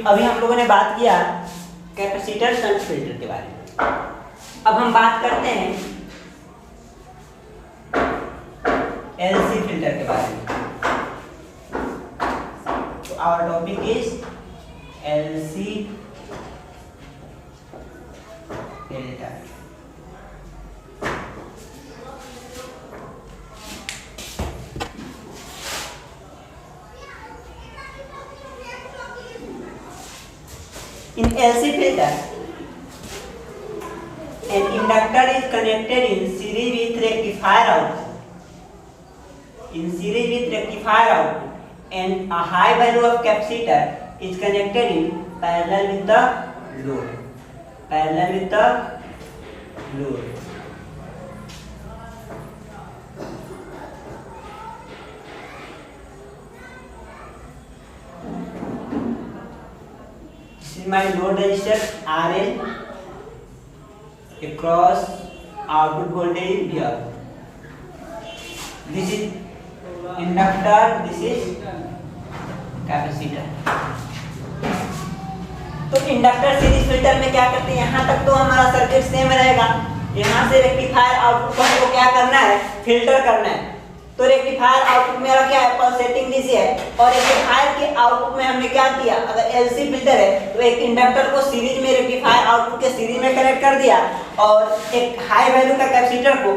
अभी हम लोगों ने बात किया कैपेसिटर शंट फिल्टर के बारे में। अब हम बात करते हैं एलसी फिल्टर के बारे में। तो our topic is L C filter. In LC filter, an inductor is connected in series with rectifier output. In series with rectifier output, and a high value of capacitor is connected in parallel with the load. Parallel with the load. This is my load resistor RL across output voltage V. This is inductor, this is capacitor. तो inductor series filter में क्या करते हैं, यहाँ तक तो हमारा circuit same रहेगा। यहाँ से रेक्टिफायर आउटपुट को हमको क्या करना है, फिल्टर करना है। तो रेक्टिफायर आउटपुट मेरा क्या है, पल्सेटिंग डीसी है। और रेक्टिफायर के आउटपुट में हमने क्या किया, अगर एलसी फिल्टर है तो एक इंडक्टर को सीरीज में रेक्टिफायर आउटपुट के सीरीज में कनेक्ट कर दिया और एक हाई वैल्यू का कैपेसिटर को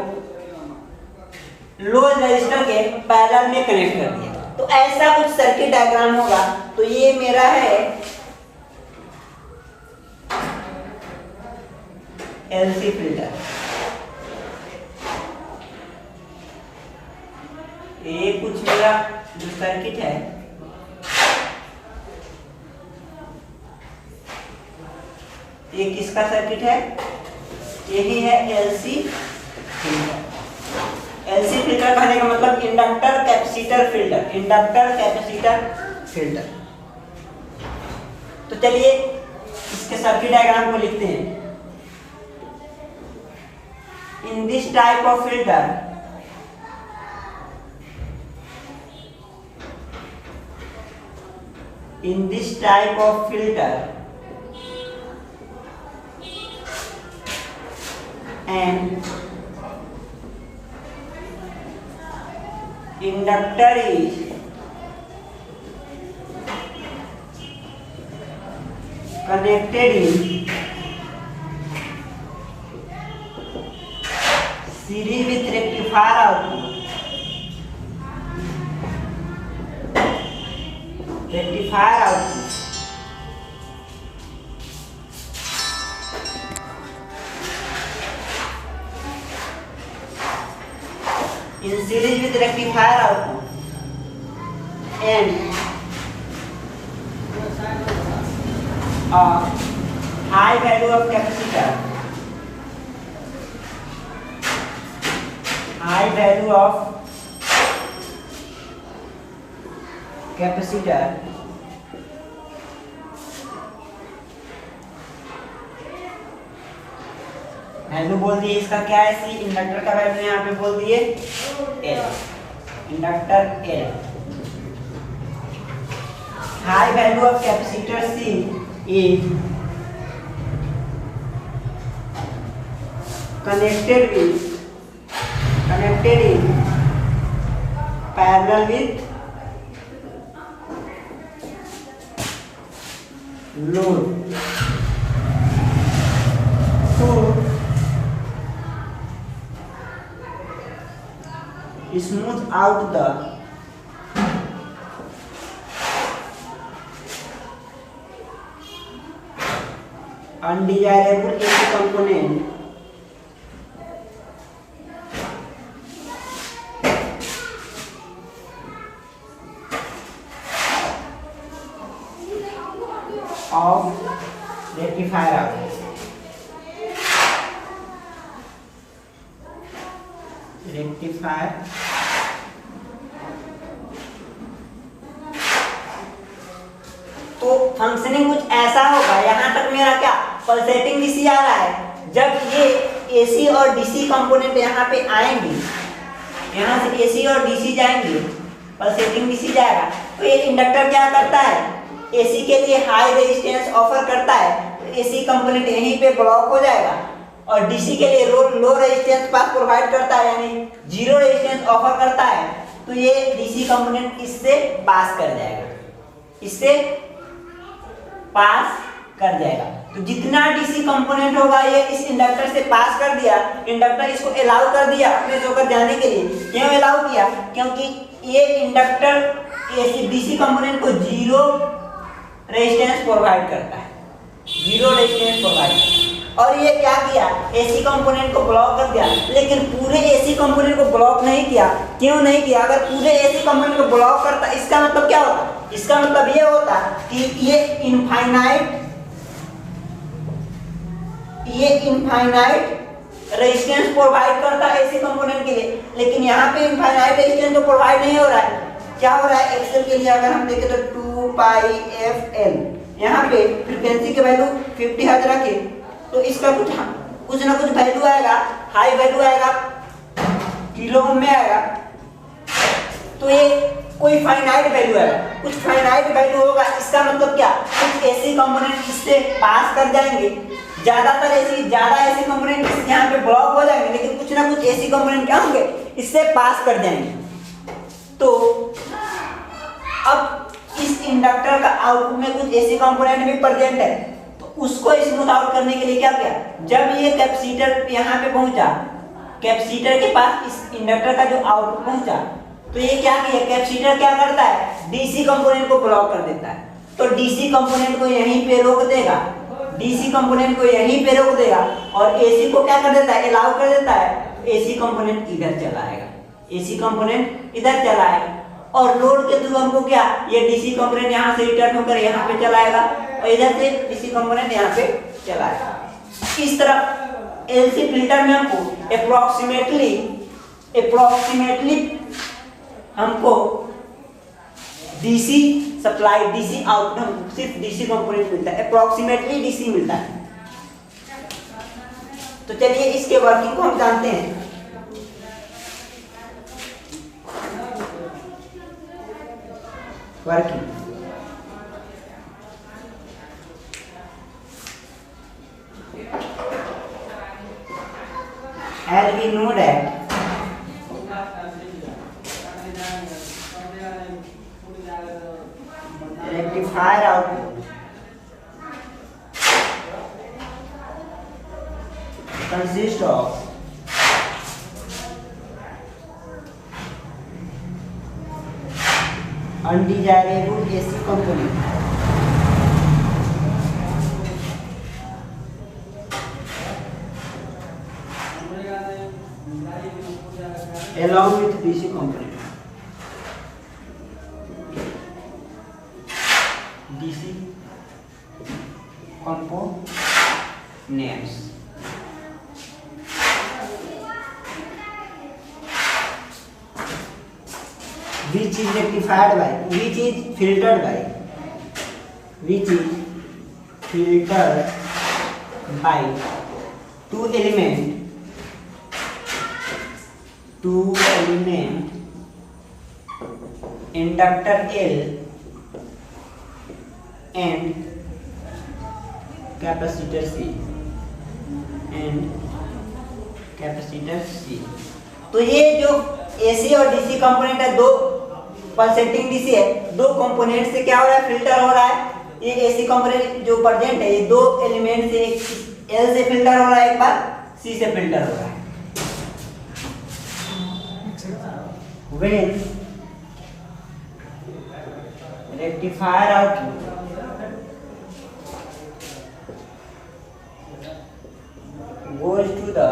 लो रेजिस्टर के पैरेलल में कनेक्ट कर दिया। तो ऐसा कुछ सर्किट डायग्राम होगा। तो ये मेरा है एलसी फिल्टर। ये कुछ मेरा जो सर्किट है ये किसका सर्किट है, यही है एलसी फिल्टर। एलसी फिल्टर कहने का मतलब inductor capacitor filter, inductor capacitor filter. तो चलिए इसके सर्किट डायग्राम को लिखते हैं। In this type of filter in this type of filter and inductor is connected in series with rectifier output. Rectifier output in series with rectifier output and a high value of capacitor, high value of capacitor value बोल दिए इसका क्या है, सी। Inductor का value यहाँ पे बोल दिए L, inductor L. High value of capacitor C is connected in parallel with load to smooth out the undesirable AC component of rectifier output. Rectifier तो फंक्शनिंग कुछ ऐसा होगा। यहाँ तक मेरा क्या पल्सेटिंग डीसी आ रहा है। जब ये एसी और डीसी कंपोनेंट यहाँ पे आएंगे, यहाँ से एसी और डीसी जाएंगे, पल्सेटिंग डीसी जाएगा, तो ये इंडक्टर क्या करता है, एसी के लिए हाई रेजिस्टेंस ऑफर करता है तो एसी कंपोनेंट यहीं पे ब्लॉक हो जाएगा, और डीसी के लिए लो रेजिस्टेंस पाथ प्रोवाइड करता है यानी जीरो रेजिस्टेंस ऑफर करता है तो ये डीसी कंपोनेंट इससे पास कर जाएगा, इससे पास कर जाएगा। तो जितना डीसी कंपोनेंट होगा ये इस इंडक्टर से पास कर दिया, इंडक्टर इसको अलाउ कर दिया अपने से होकर जाने के लिए। क्यों अलाउ किया? क्योंकि ये इंडक्टर एसी डीसी कंपोनेंट को जीरो रेजिस्टेंस प्रोवाइड करता है, जीरो रेजिस्टेंस प्रोवाइड। और ये क्या किया? एसी कंपोनेंट को ब्लॉक कर दिया, लेकिन पूरे एसी कंपोनेंट को ब्लॉक नहीं किया। क्यों नहीं किया? अगर पूरे एसी कंपोनेंट को ब्लॉक करता इसका मतलब क्या होता? इसका मतलब ये होता कि ये इनफाइनाइट रेजिस्टेंस प्रोवाइड करता है एसी कंपोनेंट के लिए, लेकिन यहाँ पे इनफाइनाइट रेजिस्टेंस तो प्रोवाइड नहीं हो रहा है। क्या हो रहा है? एक्सेल के लिए अगर हम देखें तो 2 पाई एफ एल, यहाँ पे फ्रीक्वेंसी के वैल्यू 50 हर्ट्ज रखे तो इसका कुछ ना कुछ वैल्यू आएगा, हाई वैल्यू आएगा, किलो ओम में आएगा। तो ये कोई फाइनाइट वैल्यू है, कुछ फाइनाइट वैल्यू होगा। इसका मतलब क्या? कुछ एसी कंपोनेंट इससे पास कर जाएंगे, ज्यादा एसी कंपोनेंट यहाँ पे ब्लॉक हो जाएंगे, लेकिन कुछ ना कुछ एसी कंपोनेंट क्या होंगे? इससे पास कर जाएंगे। तो अब इस इंडक्टर का आउटपुट में कुछ एसी कंपोनेंट भी प्रेजेंट है, तो उसको स्मूथ आउट करने के लिए क्या किया? जब ये कैपेसिटर यहाँ पे पहुंचा, कैपेसिटर के पास इस इंडक्टर का जो आउटपुट पहुंचा, तो ये क्या किया? कैपेसिटर क्या करता है? डीसी कंपोनेंट को ब्लॉक कर देता है। तो डीसी कंपोनेंट को यहीं पे रोक देगा, डीसी कंपोनेंट को यहीं पे रोक देगा, और एसी को क्या कर देता है? अलाउ कर देता है। एसी कंपोनेंट इधर चला आएगा, एसी कंपोनेंट इधर चला आएगा, और लोड के थ्रू हमको क्या? ये डीसी कंपोनेंट यहाँ से रिटर्न होकर यहाँ पे चला आएगा, और इधर से डीसी कंपोनेंट यहाँ पे चला आएगा। इस तरह एलसी फिल्टर में हमको अप्रोक्सीमेटली हमको डीसी सप्लाई, डीसी आउटपुट सिर्फ डीसी कंपोनेंट मिलता है, अप्रोक्सीमेटली डीसी मिलता है। तो चलिए इसके वर्किंग को हम जानते हैं। Working as we know that rectifier output consists of undesirable AC component along with DC component. DC components which is rectified by, which is filtered by, which is filtered by two element inductor L and capacitor C तो ये जो AC और DC component है, दो pulsating DC है, दो component से क्या हो रहा है? फिल्टर हो रहा है। ये AC कंपोनेंट जो प्रेजेंट है, ये दो एलिमेंट से, L से फिल्टर हो रहा है, एक बार C से फिल्टर हो रहा है। When rectifier output goes to the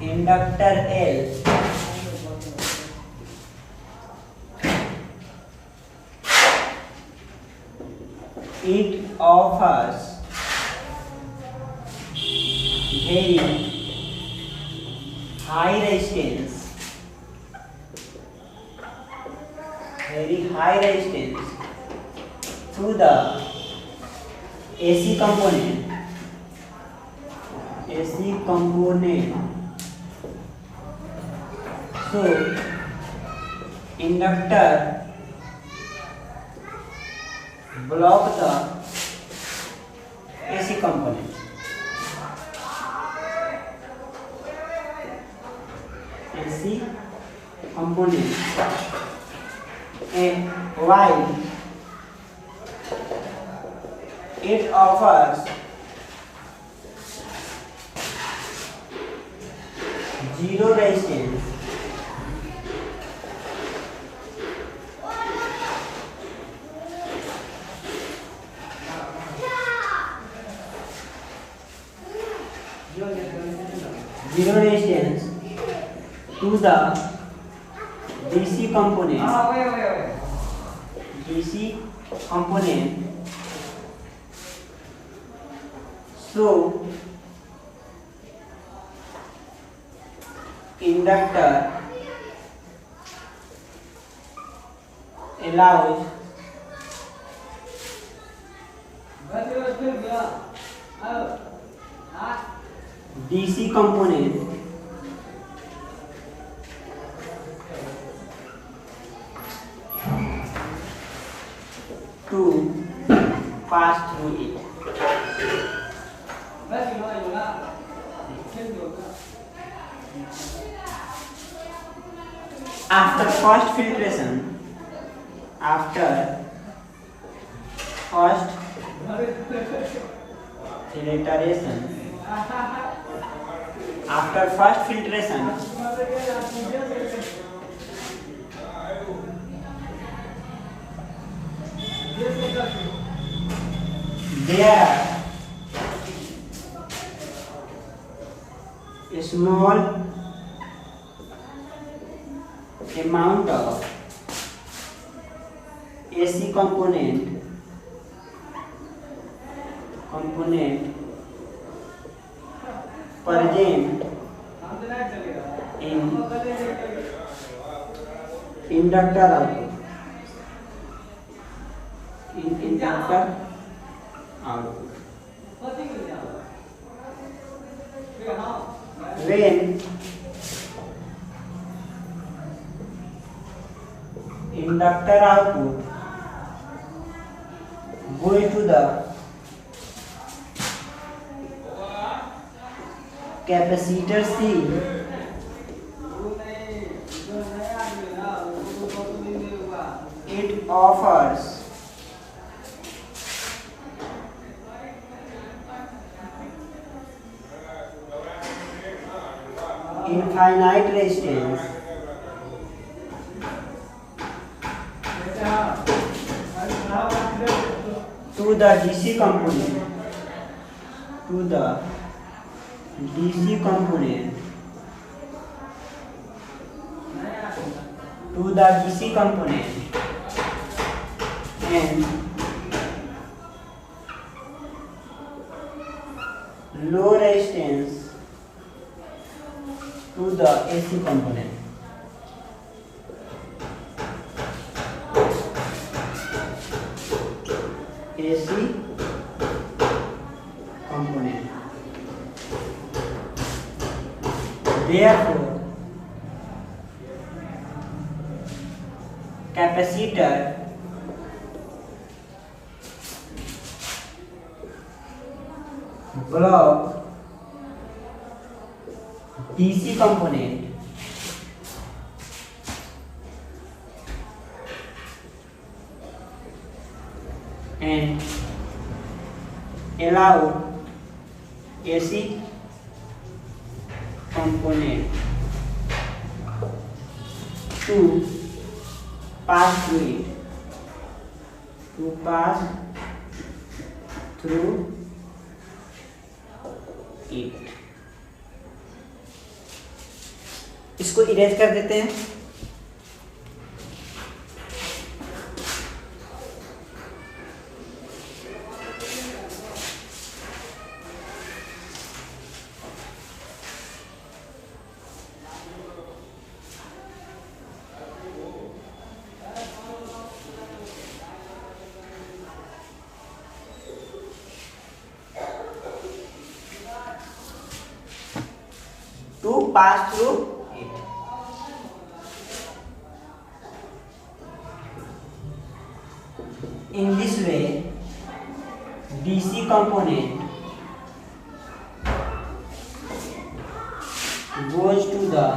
inductor L, it offers very high resistance to the AC component. So Inductor block the AC component. AC component, and while it offers zero resistance, to the DC component. DC component. So inductor allows DC component to pass through it. After first filtration, after first filtration, there a small amount of AC component present in inductor output. When inductor output goes to the capacitor C, it offers infinite resistance to the DC component, and low resistance to the AC component. AC component. Therefore, capacitor block DC component and allow AC component to pass through it, इसको erase कर देते हैं। To pass through it. DC component goes to the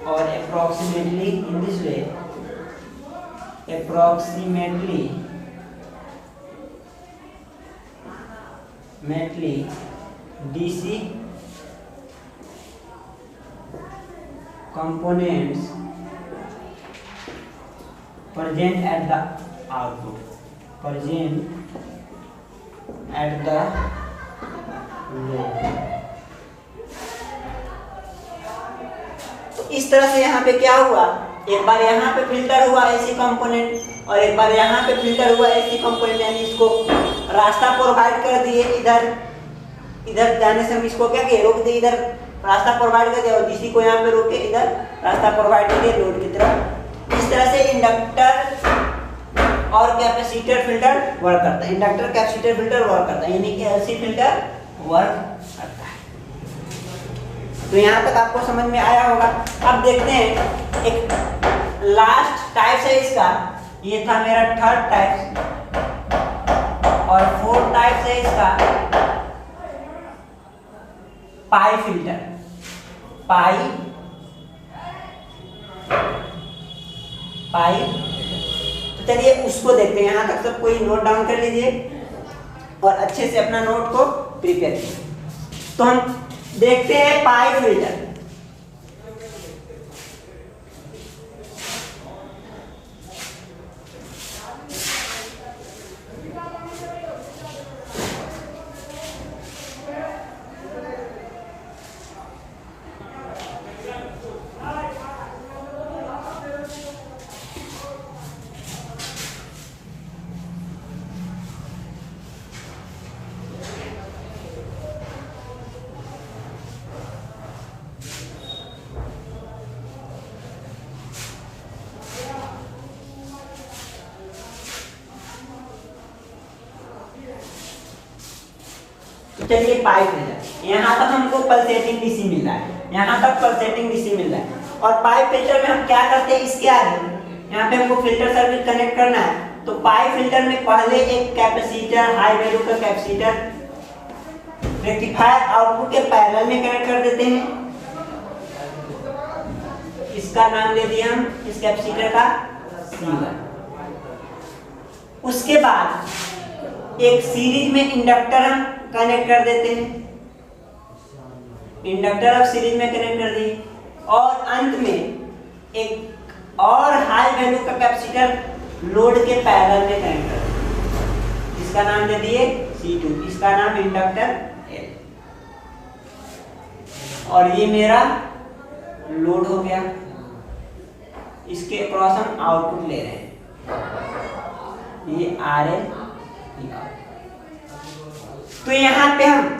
or approximately in this way, approximately DC components present at the output, present at the load। तो इस तरह से यहाँ पे क्या हुआ, एक बार यहाँ पे फिल्टर हुआ एसी कंपोनेंट और एक बार यहाँ पे फिल्टर हुआ एसी कंपोनेंट, यानी इसको रास्ता प्रोवाइड कर दिए, इधर जाने से हम इसको क्या किए, रोक दिए, इधर रास्ता प्रोवाइड कर दिया और डीसी को यहाँ पे रोक के इधर रास्ता प्रोवाइड कर दिया लोड की तरफ। इस तरह से इंडक्टर और कैपेसिटर फिल्टर वर्क करता है, इंडक्टर कैपेसिटर फिल्टर वर्क करता है, यानी कि एलसी फिल्टर वर्क करता है। तो यहाँ तक आपको समझ में आया होगा। अब देखते हैं एक लास्ट टाइप है इसका, ये था मेरा थर्ड टाइप और फोर्थ टाइप है इसका पाई फिल्टर। पाई तो चलिए उसको देखते हैं। यहाँ तक सब कोई नोट डाउन कर लीजिए और अच्छे से अपना नोट को प्रिपेयर कीजिए। तो हम देखते हैं पाई फिल्टर। चलिए पाई फिल्टर, यहाँ तक हमको पल्सेटिंग डीसी मिल रहा है, यहाँ तक पल्सेटिंग डीसी मिल रहा है। और पाई फिल्टर में हम क्या करते हैं, इसके आगे यहाँ पे हमको फिल्टर सर्किट कनेक्ट करना है। तो पाई फिल्टर में पहले एक कैपेसिटर, हाई वैल्यू का कैपेसिटर रेक्टिफायर आउटपुट के पैरेलल में कनेक्ट कर देते हैं। इसका नाम दे दिया हम इस कैपेसिटर का C1। उसके बाद एक सीरीज में इंडक्टर हम कनेक्ट कर देते हैं, इंडक्टर अब सीरीज में कनेक्ट कर दिए और अंत में एक और हाई वैल्यू का कैपेसिटर लोड के पैरेलल में कनेक्ट कर दिए, इसका नाम दे दिए C2, इसका नाम इंडक्टर L। और ये मेरा लोड हो गया, इसके अक्रॉस हम आउटपुट ले रहे हैं, ये RL। तो यहाँ पे हम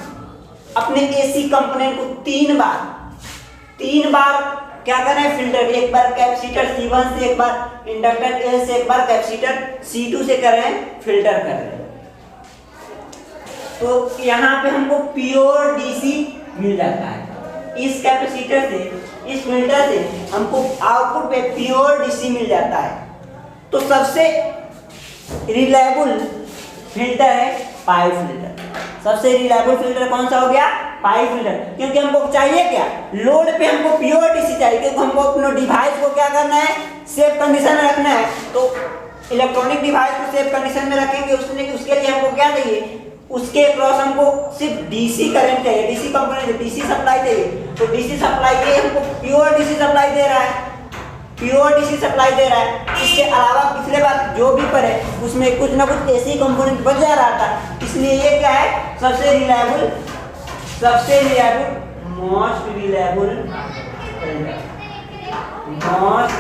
अपने एसी कंपोनेंट को तीन बार क्या कर रहे हैं, फिल्टर। एक बार कैपेसिटर C1 से, एक बार इंडक्टर L से, एक बार कैपेसिटर C2 से कर रहे हैं, फिल्टर कर रहे हैं। तो यहाँ पे हमको प्योर डीसी मिल जाता है। इस कैपेसिटर से, इस फिल्टर से हमको आउटपुट पे प्योर डीसी मिल जाता है। तो सबसे रिलायबल फिल्टर है पाई फिल्टर। सबसे रिलायबल फिल्टर कौन सा हो गया, पाई फिल्टर। क्योंकि हमको चाहिए क्या, लोड पे हमको प्योर डीसी चाहिए, क्योंकि हमको अपने डिवाइस को क्या करना है, सेफ कंडीशन में रखना है। तो इलेक्ट्रॉनिक डिवाइस को सेफ कंडीशन में रखेंगे, उसके लिए हमको क्या चाहिए, उसके क्रॉस हमको सिर्फ डीसी करंट चाहिए, डीसी कंपोनेंट, डीसी सप्लाई चाहिए। तो डीसी सप्लाई ये हमको प्योर डीसी सप्लाई दे रहा है, प्योर डीसी सप्लाई दे रहा है। इसके अलावा पिछले बार जो भी पढ़े उसमें कुछ ना कुछ एसी कंपोनेंट बच जा रहा था, इसलिए ये क्या है, सबसे reliable, most reliable filter, most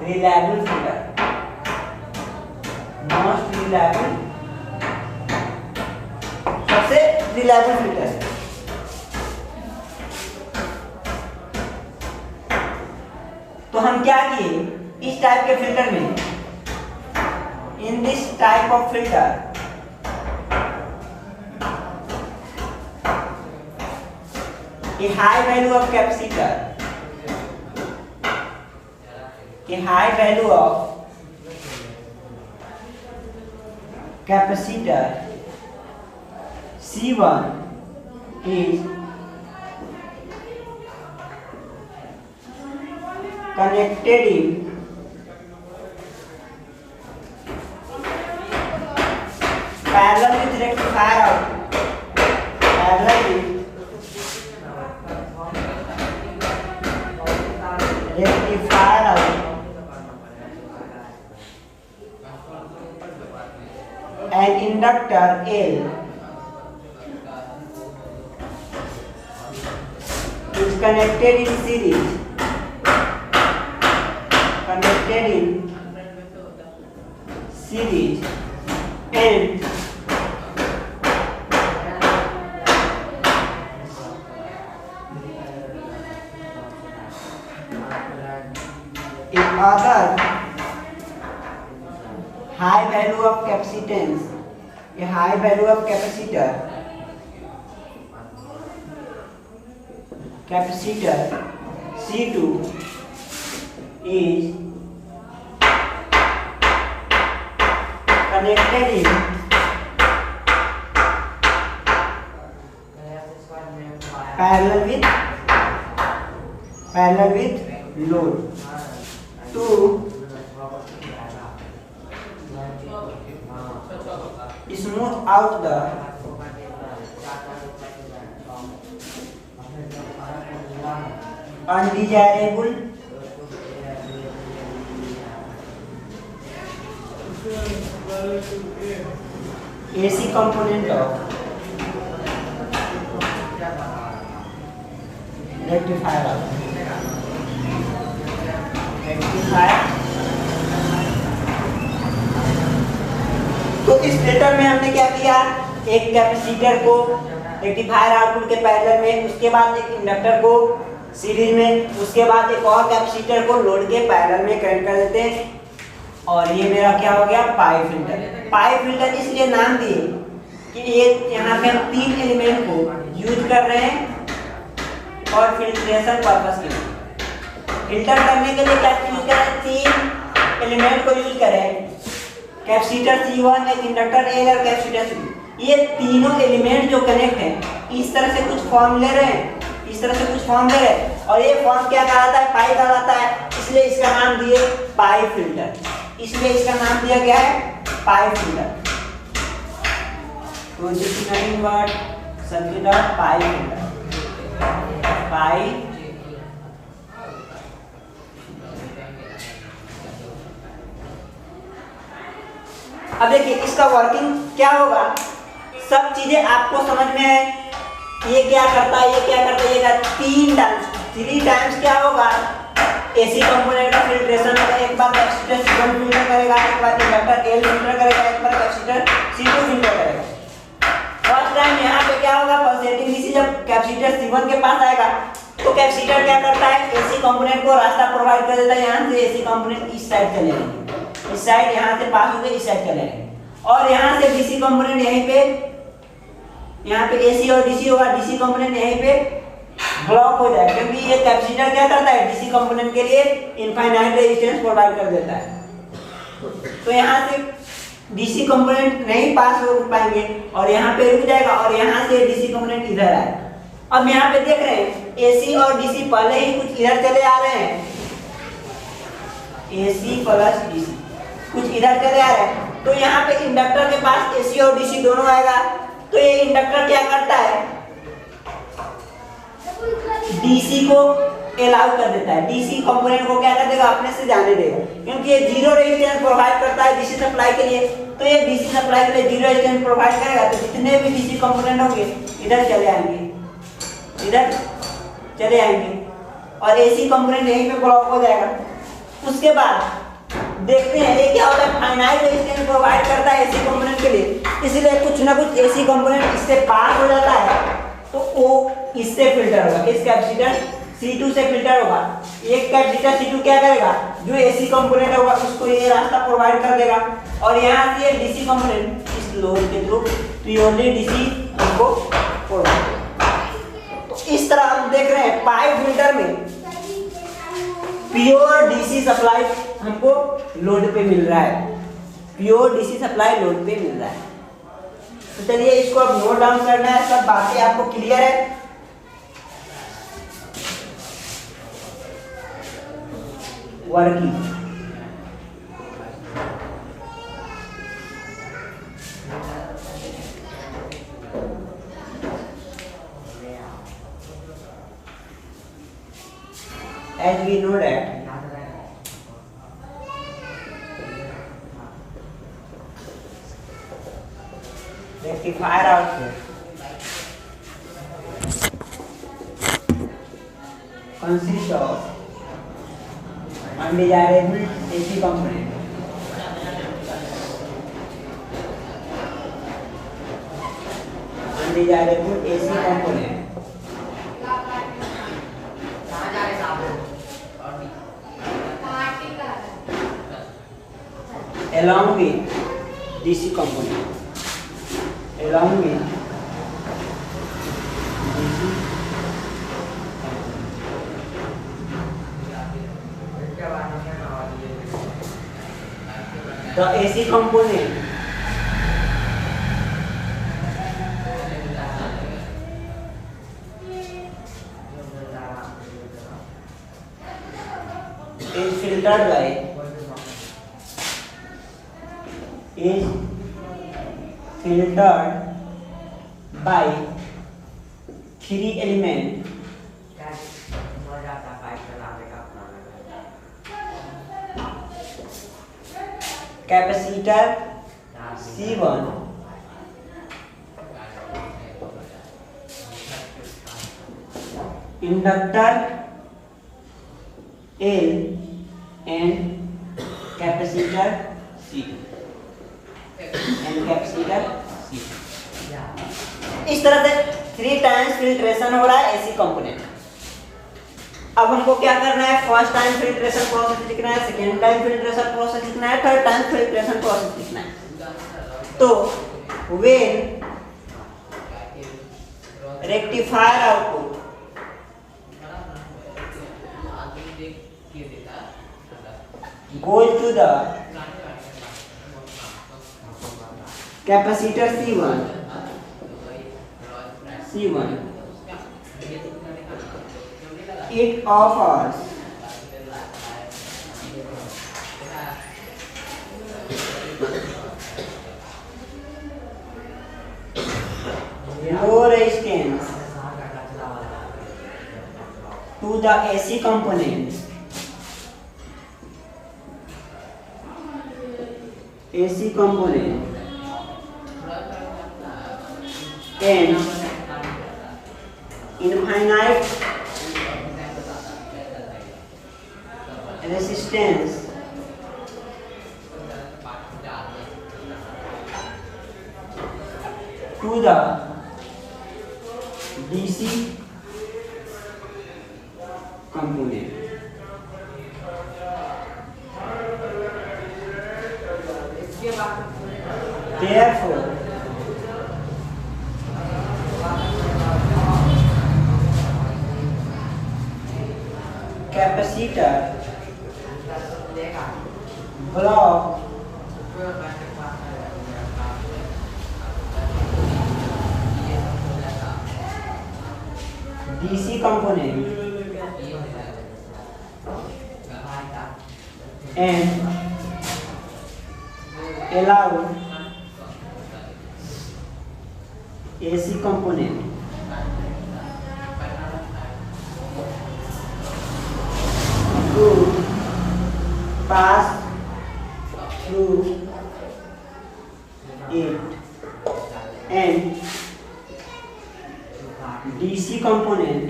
reliable filter, most reliable, सबसे रिलायबल फिल्टर है। तो हम क्या किए, इस टाइप के फिल्टर में, in this type of filter a high value of capacitor a high value of capacitor C1 is connected in parallel with rectifier output, parallel with rectifier output and inductor L is connected in series, and if other high value of capacitance, a high value of capacitor C2 is connected in parallel with load to smooth out the undesirable AC component of rectifier. तो इस filter में हमने क्या किया, एक capacitor को rectifier output के parallel में, उसके बाद एक इंडक्टर को सीरीज में, उसके बाद एक और कैपेसिटर को लोड के पैरेलल में कनेक्ट कर देते हैं। और ये मेरा क्या हो गया, पाई फिल्टर। पाई फिल्टर इसलिए नाम दिए कि ये यहाँ पे हम 3 एलिमेंट को यूज कर रहे हैं और फिल्ट्रेशन पर्पस के लिए। फिल्टर करने के लिए क्या यूज करें, 3 एलिमेंट को यूज करें, कैपेसिटर C1, एक इंडक्टर L और कैपेसिटर C2। ये तीनों एलिमेंट जो कनेक्ट हैं इस तरह से कुछ फॉर्म ले रहे हैं, और ये फॉर्म क्या कहलाता है, पाई कहलाता है। इसलिए इसका नाम दिए पाई फिल्टर, इसलिए इसका नाम दिया गया है पाई फिल्टर। तो this is nothing but circuit of pi filter, pi. अब देखिए इसका वर्किंग क्या होगा, सब चीजें आपको समझ में है। ये क्या करता है, ये 3 टाइम्स क्या होगा, एसी कंपोनेंट का फिल्ट्रेशन होगा। एक बार कैपेसिटर C1 फिल्टर करेगा, एक बार इंडक्टर L फिल्टर करेगा, एक बार कैपेसिटर C2 फिल्टर करेगा। फर्स्ट टाइम यहाँ पे क्या होगा, पल्सेटिंग डीसी जब कैपेसिटर C1 के पास आएगा तो कैपेसिटर क्या करता है, एसी कंपोनेंट को रास्ता प्रोवाइड कर देता है। यहाँ से एसी कंपोनेंट इस साइड चले जाएंगे, इस साइड यहाँ से पास होकर इस साइड चले जाएंगे, और यहाँ से डीसी कंपोनेंट यहीं पे, यहाँ पे एसी और डीसी होगा, डीसी कंपोनेंट यहीं पे ब्लॉक हो जाएगा, क्योंकि ये कैपेसिटर क्या करता है, डीसी कंपोनेंट के लिए इनफाइनाइट रेजिस्टेंस प्रोवाइड कर देता है। तो यहाँ से डीसी कंपोनेंट नहीं पास हो पाएंगे और यहाँ पे रुक जाएगा, और यहाँ से डीसी कंपोनेंट इधर आएगा। अब यहाँ पे देख रहे हैं एसी और डीसी पहले ही कुछ इधर चले आ रहे हैं, एसी प्लस डीसी कुछ इधर चले आ रहे हैं। तो यहाँ पे इंडक्टर के पास एसी और डीसी दोनों आएगा। तो ये इंडक्टर क्या करता है, डीसी को अलाउ कर देता है, डीसी कंपोनेंट को क्या कर देगा, अपने से जाने देगा, क्योंकि ये जीरो रेजिस्टेंस प्रोवाइड करता है डीसी सप्लाई के लिए। तो ये डीसी सप्लाई के लिए जीरो रेजिस्टेंस प्रोवाइड करेगा, तो जितने भी डीसी कंपोनेंट होंगे इधर चले आएंगे, और एसी कंपोनेंट यहीं पे ब्लॉक हो जाएगा। उसके बाद देखते हैं ये क्या होता है, फाइनाइट रेजिस्टेंस प्रोवाइड करता है एसी कंपोनेंट के लिए, इसलिए कुछ ना कुछ एसी कंपोनेंट इससे पास हो जाता है, तो वो इससे फिल्टर होगा, इस कैपेसिटर C2 से फिल्टर होगा। एक कैपेसिटर C2 क्या करेगा, जो एसी कंपोनेंट होगा उसको ये रास्ता प्रोवाइड कर देगा, और यहाँ से डीसी कंपोनेंट इस लोड के थ्रू प्योरली डीसी हमको प्रोवाइड करेगा। तो इस तरह हम देख रहे हैं पाई फिल्टर में प्योर डीसी सप्लाई हमको लोड पे मिल रहा है, प्योर डीसी सप्लाई लोड पे मिल रहा है। तो चलिए इसको अब नोट डाउन करना है, सब बातें आपको क्लियर है। Working as we know that rectifier output consists of undesirable AC component along with DC component the AC component is filtered by three element capacitor C1, inductor L and capacitor C2 इस तरह से 3 times filtration हो रहा है AC component. अब हमको क्या करना है, फर्स्ट टाइम फिल्ट्रेशन प्रोसेस लिखना है, सेकेंड टाइम फिल्ट्रेशन प्रोसेस लिखना है, थर्ड टाइम फिल्ट्रेशन प्रोसेस लिखना है। तो when rectifier output goes to the capacitor C1, it offers low resistance to the AC component and infinite resistance to the DC component. Therefore, capacitor block DC component and allow AC component to pass through it and DC component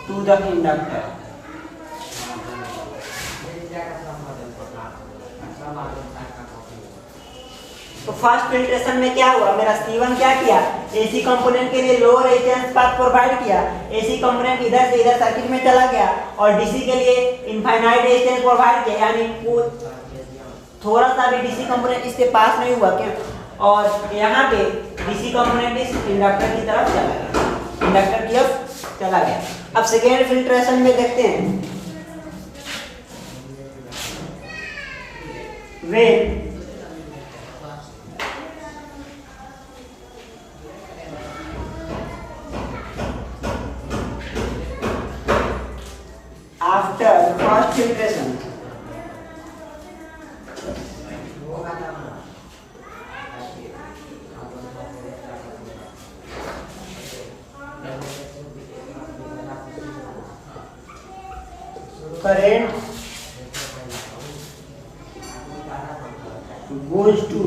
to the inductor. तो first filtration में क्या हुआ, मेरा C1 क्या किया, AC component के लिए low resistance path provide किया, एसी कंपोनेंट इधर से इधर सर्किट में चला गया और डीसी के लिए इनफाइनाइट रेजिस्टेंस प्रोवाइड किया, यानी थोड़ा सा भी डीसी कंपोनेंट इससे पास नहीं हुआ क्या, और यहाँ पे डीसी कंपोनेंट इस इंडक्टर की तरफ चला गया, इंडक्टर की तरफ चला गया। अब सेकेंड फिल्ट्रेशन में देखते हैं, when after first filtration current goes to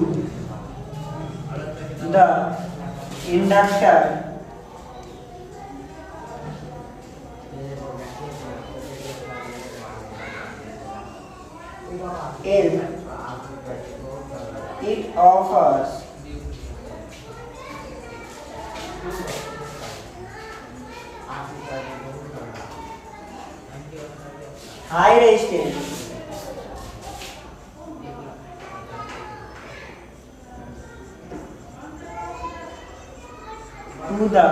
the inductor if it offers high resistance to the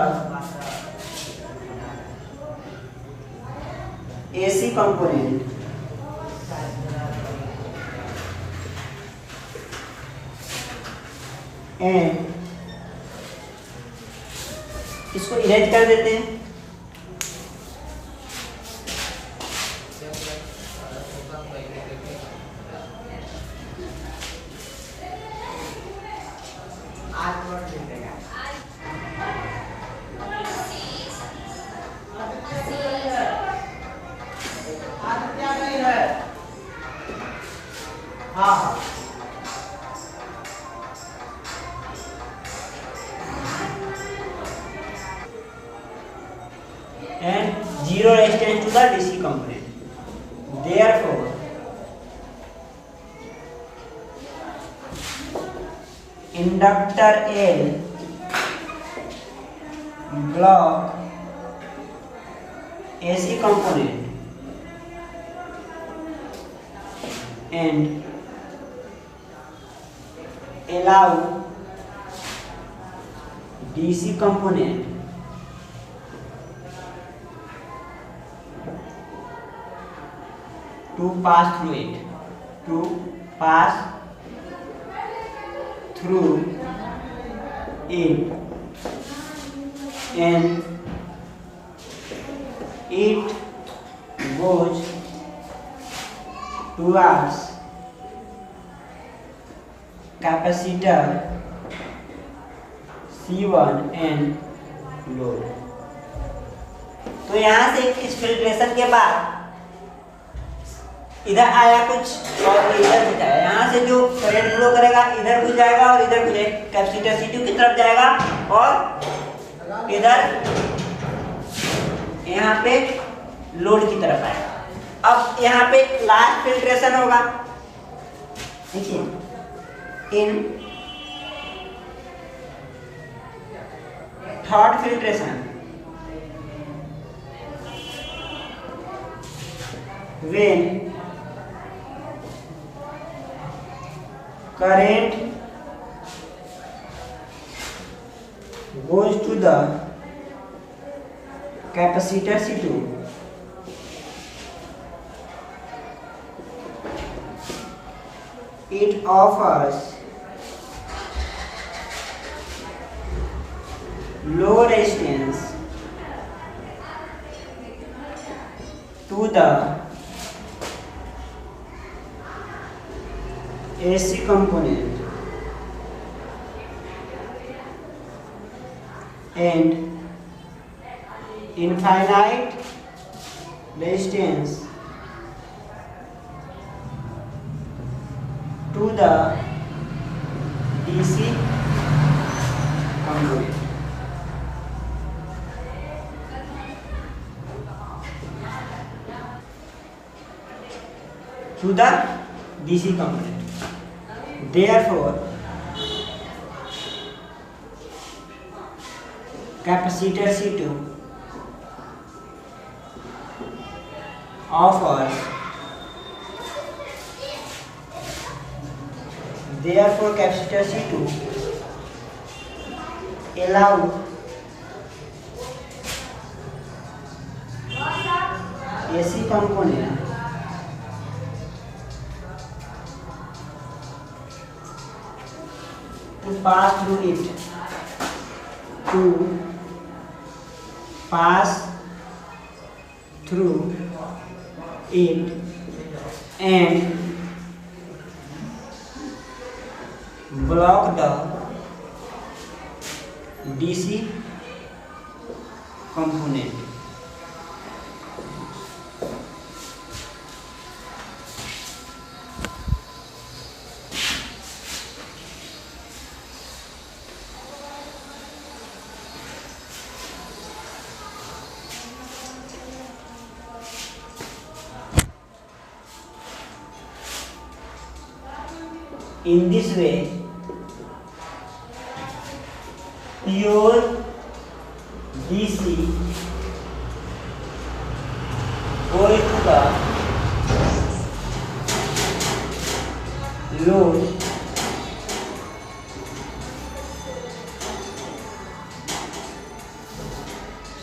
AC component and इसको इरेज कर देते हैं। And zero resistance to the DC component. Therefore, inductor L block AC component and allow DC component to pass through it, and it goes towards capacitor C1 and load। तो यहाँ से इस filtration के बाद इधर आया कुछ और इधर कुछ आया। यहाँ से जो करंट फ्लो करेगा इधर कुछ जाएगा और इधर कुछ कैपेसिटर C2 की तरफ जाएगा और इधर यहाँ पे लोड की तरफ आएगा। अब यहाँ पे लास्ट फिल्ट्रेशन होगा, देखिए in third filtration when current goes to the capacitor C2, it offers low resistance to the AC component and infinite resistance to the DC component। To the DC component। Therefore, capacitor C2 offers, therefore capacitor C2 allow AC component to pass through it, to pass through it and block the DC component. In this way, pure DC going to the load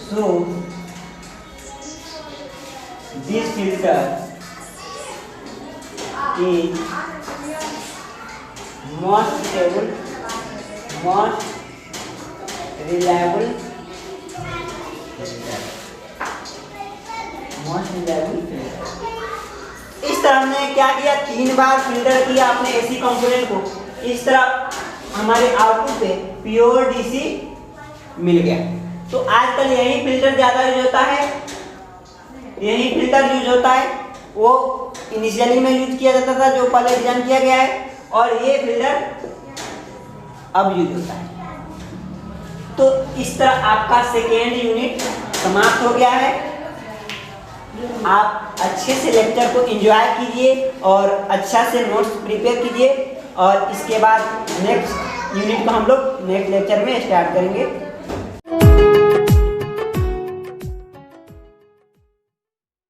so this filter is most stable, most reliable filter। इस तरह हमने क्या किया, 3 बार filter किया अपने AC component को। इस तरह हमारे आउटपुट पे प्योर डीसी मिल गया। तो आजकल यही फिल्टर ज्यादा यूज होता है, यही फिल्टर यूज होता है। वो इनिशियली में यूज किया जाता था, जो पहले डिजाइन किया गया है, और ये फिल्टर अब यूज होता है। तो इस तरह आपका सेकेंड यूनिट समाप्त हो गया है। आप अच्छे से लेक्चर को एंजॉय कीजिए और अच्छा से नोट्स प्रिपेयर कीजिए, और इसके बाद नेक्स्ट यूनिट को हम लोग नेक्स्ट लेक्चर में स्टार्ट करेंगे।